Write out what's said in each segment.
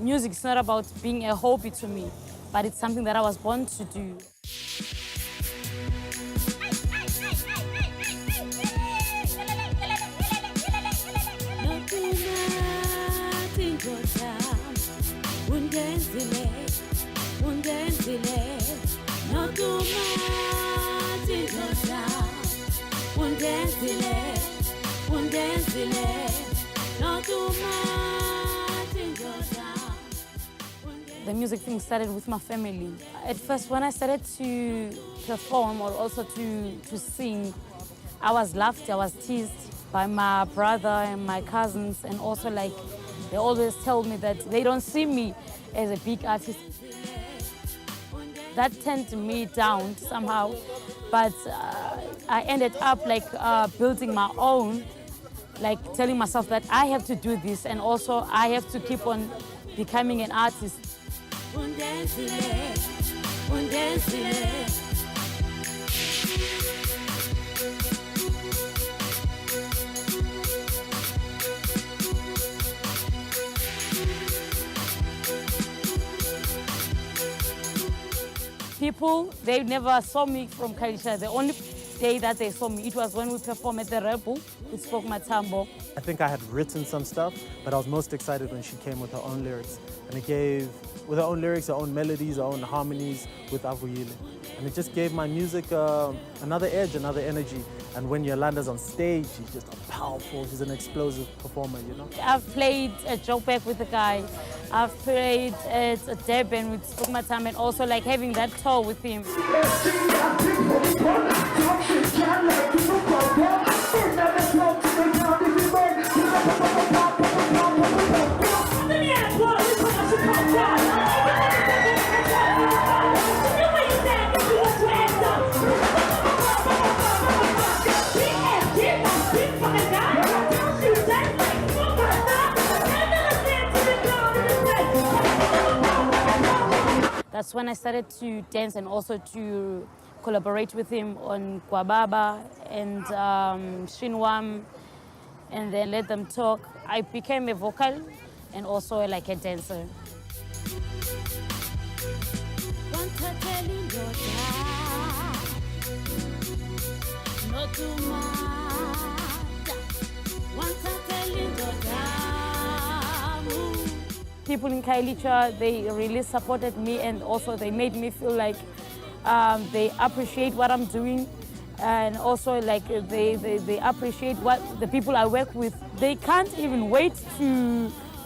music is not about being a hobby to me, but it's something that I was born to do. The music thing started with my family. At first, when I started to perform or also to sing, I was laughed, I was teased by my brother and my cousins, and also like they always tell me that they don't see me as a big artist. That turned me down somehow, but I ended up like building my own, like telling myself that I have to do this, and also I have to keep on becoming an artist. People, they never saw me from Kalisha. The only day that they saw me, it was when we performed at the Rebel with Spoke Matambo. I think I had written some stuff, but I was most excited when she came with her own lyrics. And it gave, with her own lyrics, her own melodies, her own harmonies with Avuyile. And it just gave my music another edge, another energy. And when Yolanda's on stage, she's just powerful, she's an explosive performer, you know? I've played at Joburg with a guy. I've played at Durban with Spoke Matambo, and also like having that tour with him. That's when I started to dance and also to collaborate with him on Kwababa and Shinwam, and then let them talk. I became a vocal and also like a dancer. People in Kailicha, they really supported me, and also they made me feel like they appreciate what I'm doing, and also like they appreciate what the people I work with. They can't even wait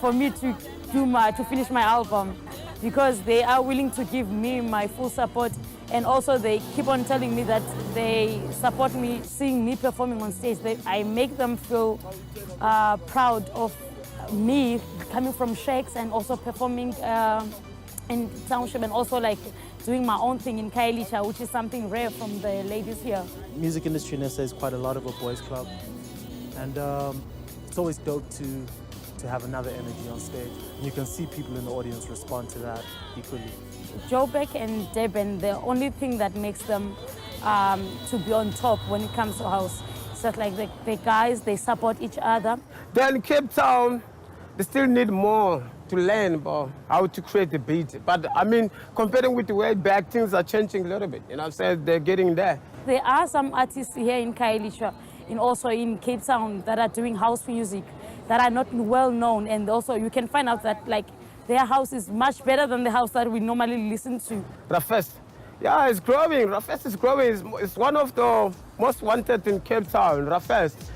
for me to finish my album, because they are willing to give me my full support, and also they keep on telling me that they support me, seeing me performing on stage. I make them feel proud of me coming from Shakes and also performing in Township, and also like doing my own thing in Kailicha, which is something rare from the ladies here. Music industry in SA is quite a lot of a boys' club, and it's always dope to have another energy on stage. And you can see people in the audience respond to that equally. Joburg and Durban, the only thing that makes them to be on top when it comes to house is that like the guys, they support each other. Then Cape Town, they still need more to learn about how to create the beat. But I mean, comparing with the way back, things are changing a little bit. You know what I'm saying? They're getting there. There are some artists here in Kailicha and also in Cape Town that are doing house music that are not well known, and also you can find out that like their house is much better than the house that we normally listen to. Rafest, yeah, it's growing. Rafest is growing. It's one of the most wanted in Cape Town, Rafest.